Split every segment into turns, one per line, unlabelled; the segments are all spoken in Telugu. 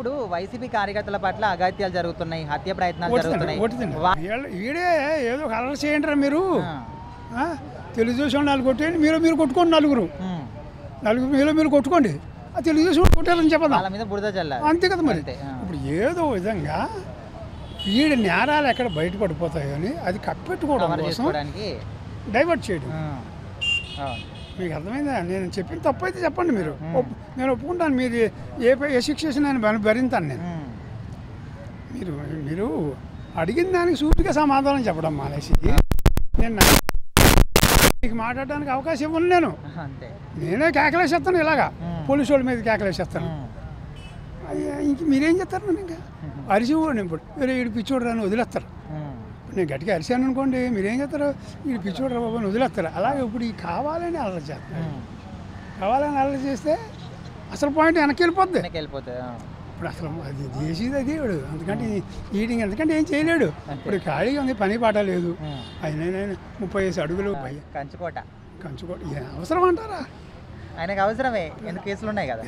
ఇప్పుడు వైసీపీ కార్యకర్తల పట్ల అఘాయిత్యాలు జరుగుతున్నాయి, హత్య ప్రయత్నాలు జరుగుతున్నాయి.
ఈడే ఏదో కలర్ చేయండి మీరు, తెలుగుదేశం నాలుగు కొట్టేయండి, మీరు కొట్టుకోండి, నలుగురు మీరు కొట్టుకోండి, తెలుగుదేశం కొట్టారని చెప్పదా
వాళ్ళ మీద బురద చల్లాలి,
అంతే కదా. మరి ఇప్పుడు ఏదో విధంగా వీడి నేరాలు ఎక్కడ బయటపడిపోతాయని అది కప్పెట్టుకోవడం కోసం డైవర్ట్ చేయడం. మీకు అర్థమైందా? నేను చెప్పిన తప్పు అయితే చెప్పండి, మీరు నేను ఒప్పుకుంటాను. మీరు ఏ శిక్ష నేను భరింతాను. మీరు అడిగిన దానికి సూటిగా సమాధానం చెప్పడం మానేసి నేను మీకు మాట్లాడడానికి అవకాశం ఇవ్వను. నేనే కేకలేసేస్తాను, ఇలాగా పోలీసు వాళ్ళ మీద కేకలేసేస్తాను. ఇంక మీరేం చేస్తారు? నన్ను ఇంకా అరిచిపోండి. ఇప్పుడు వేరే వీడు పిచ్చోడు రాని వదిలేస్తారు. నేను గట్టిగా అరిశాను అనుకోండి, మీరేం చేస్తారు? వీడు పిచ్చోడు రా బాబు అని వదిలేస్తారు. అలాగే ఇప్పుడు ఈ కావాలని అల్లరి చేస్తారు. కావాలని అల్లరి చేస్తే అసలు పాయింట్ వెనక్కి వెళ్ళిపోద్ది. ఇప్పుడు అసలు అది చేసేది అది వాడు, అందుకంటే ఈటింగ్ ఎందుకంటే ఏం చేయలేడు. ఇప్పుడు ఖాళీగా ఉంది, పని పాట లేదు. ఆయన 35 అడుగులు
కంచుకోట
అవసరం అంటారా?
ఆయనకు అవసరమే, ఎందుకు కేసులు ఉన్నాయి కదా.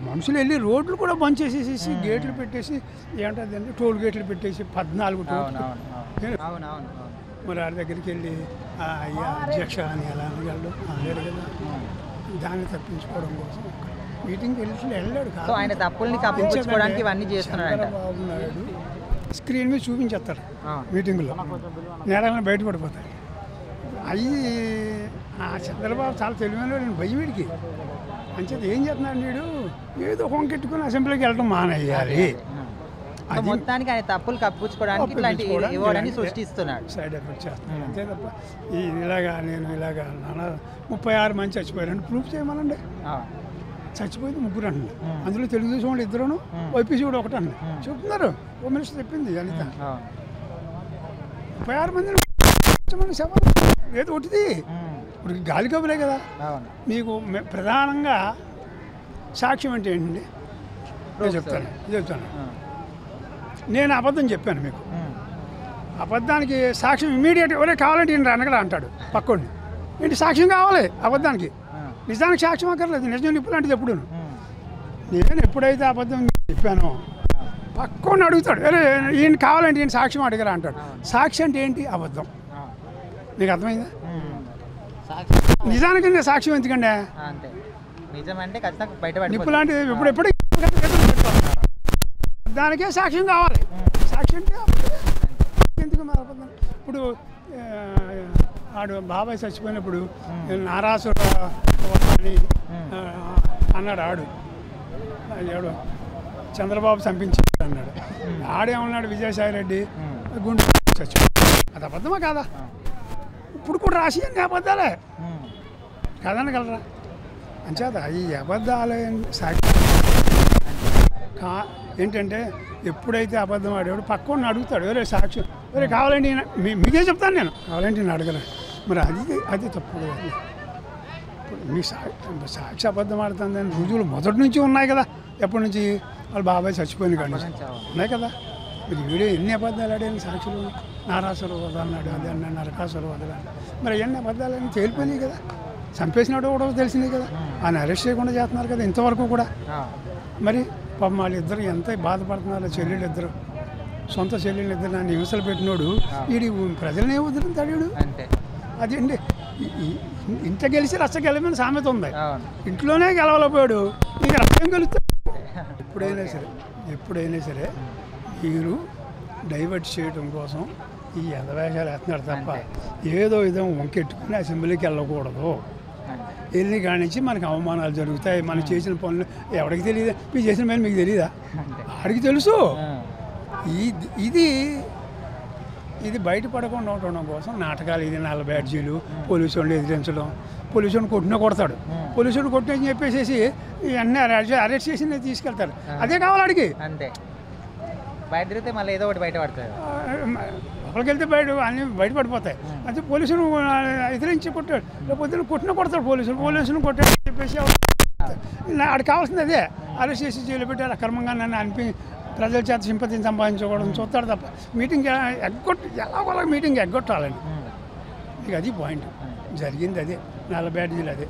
మనుషులు వెళ్ళి రోడ్లు కూడా బంద్ చేసేసి గేట్లు పెట్టేసి ఏమంటారు టోల్ గేట్లు పెట్టేసి 14 మరి వాడి దగ్గరికి వెళ్ళి అయ్యా అధ్యక్ష అని ఎలా అనగలడు అనలేడు కదా. దాన్ని తప్పించుకోవడం కోసం మీటింగ్కి వెళ్ళాడు కాదు.
ఆయన తప్పుల్ని కప్పించుకోవడానికి ఇవన్నీ చేస్తున్నాడు.
చంద్రబాబు నాయుడు స్క్రీన్ మీద చూపించేస్తారు మీటింగ్లో, నేరాలను బయటపడిపోతాయి. అవి చంద్రబాబు చాలా తెలివైన నేను భయం వీడికి. అంచేత ఏం చేస్తున్నాడు వీడు, ఏదో కొంకెట్టుకుని అసెంబ్లీకి వెళ్ళడం మానేయాలి.
మొత్తానికి ఆయన తప్పులు కప్పించుకోవడానికి సృష్టిస్తున్నాడు,
సైడ్ ఎఫెక్ట్ చేస్తున్నాడు. అంతే తప్ప నేను ఇలాగా 36 మంది చచ్చిపోయారని ప్రూఫ్ చేయమనండి. చచ్చిపోయింది 3 అంటున్నారు, అందులో తెలుగుదేశం వాళ్ళు 2, వైపీసీ కూడా 1 అన్నారు. చెప్తున్నారు, హోమ్ మినిస్టర్ చెప్పింది అనిత. 36 మంది శవాలు ఏదో ఒకటిది. ఇప్పుడు గాలి కబులే కదా. మీకు ప్రధానంగా సాక్ష్యం అంటే ఏంటండి? నేను చెప్తాను. నేను అబద్ధం చెప్పాను మీకు. అబద్ధానికి సాక్ష్యం ఇమీడియట్ ఎవరే కావాలంటే ఈయన అనగల అంటాడు పక్కోడిని. ఏంటి సాక్ష్యం కావాలి అబద్ధానికి? నిజానికి సాక్ష్యం అక్కర్లేదు, నిజం నిప్పులాంటిది. ఎప్పుడు నేను ఎప్పుడైతే అబద్ధం చెప్పానో పక్కోడిని అడుగుతాడు, అరే ఈయన కావాలంటే ఈయన సాక్ష్యం అడగరా అంటాడు. సాక్షి అంటే ఏంటి? అబద్ధం. నీకు అర్థమైందా? నిజానికి నేను సాక్ష్యం ఎందుకండి? నిప్పు లాంటిది ఎప్పుడు దానికే సాక్ష్యం కావాలి. సాక్ష్యం అంటే ఎందుకు? ఇప్పుడు ఆడు బాబాయ్ చచ్చిపోయినప్పుడు నారాసుర అని అన్నాడు. ఆడు చంద్రబాబు చంపించాడు అన్నాడు. ఆడేమన్నాడు? విజయసాయి రెడ్డి గుండె చచ్చిపోయాడు. అది అబద్ధమా కాదా? ఇప్పుడు కూడా రాసి అన్ని అబద్ధాలే కాదనగలరా? అంచేత ఈ అబద్ధాలే సాక్షి ఏంటంటే ఎప్పుడైతే అబద్ధం ఆడేవాడు పక్కన అడుగుతాడు, వేరే సాక్షి వేరే కావాలండి మీకే చెప్తాను నేను, కావాలంటే నేను అడగలను. మరి అది తప్పు కదా. ఇప్పుడు మీ సాక్షి అబద్ధం ఆడుతుందని రుజువులు మొదటి నుంచి ఉన్నాయి కదా. ఎప్పటి నుంచి? వాళ్ళు బాబాయ్ చచ్చిపోయిన కానీ ఉన్నాయి కదా. మీరు వీడియో ఎన్ని అబద్ధాలు ఆడాను సాక్షులు. నారాసుర వదలన్నాడు, అదే అన్నాడు, నరకాసుర వదలాడు. మరి ఎన్ని అబద్ధాలని తేలిపోయినాయి కదా. చంపేసినాడు కూడా తెలిసినాయి కదా. ఆయన అరెస్ట్ చేయకుండా చేస్తున్నారు కదా ఇంతవరకు కూడా. మరి పాపం వాళ్ళిద్దరు ఎంత బాధపడుతున్నారు. చెల్లెళ్ళిద్దరు, సొంత చెల్లెళ్ళిద్దరు నన్ను హింసలు పెట్టినోడు వీడి ప్రజలనే వదులుతాడు. అది అండి ఇంత గెలిచి రచ్చ గెలమని సామెత ఉంది. ఇంట్లోనే గెలవలేకపోయాడు, ఇంకా రచ్చం గెలుస్తాడు. ఎప్పుడైనా సరే మీరు డైవర్ట్ చేయడం కోసం ఈ ఎదవేషాలు వేస్తున్నారు తప్ప ఏదో విధం వంకెట్టుకుని అసెంబ్లీకి వెళ్ళకూడదు. వెళ్ళి కానించి మనకు అవమానాలు జరుగుతాయి. మనం చేసిన పనులు ఎవరికి తెలియదా? మీరు చేసిన పని మీకు తెలియదా? ఆడికి తెలుసు. ఇది బయటపడకుండా ఉండడం కోసం నాటకాలు, ఇది 4 బ్యాడ్జీలు, పోలీసు వాళ్ళు ఎదిరించడం, పోలీసు వాడిని కొట్టినా కొడతాడు, పోలీసు వాడిని కొట్టినని చెప్పేసి అన్నీ అరెస్ట్ చేసి తీసుకెళ్తారు. అదే కావాలి అడిగి.
అంతే బయట తిరిగితే మళ్ళీ ఏదో ఒకటి బయట పడుతుంది.
ఒకరికి వెళ్తే అన్నీ బయటపడిపోతాయి. అంటే పోలీసులు ఎదిరించి కొట్టాడు, లేకపోతే కొట్టినా కొడతాడు. పోలీసులు కొట్టాడు చెప్పేసి ఆడికి కావాల్సింది అదే. అరెస్ట్ చేసి జైలు పెట్టారు అక్రమంగా నన్ను అనిపి ప్రజల చేత సింపతిని సంపాదించుకోవడం చూస్తాడు తప్ప మీటింగ్ ఎలాగోలా మీటింగ్ ఎగ్గొట్టాలండి. మీకు అది పాయింట్. జరిగింది అదే, 4 బ్యాడ్జీలు అదే.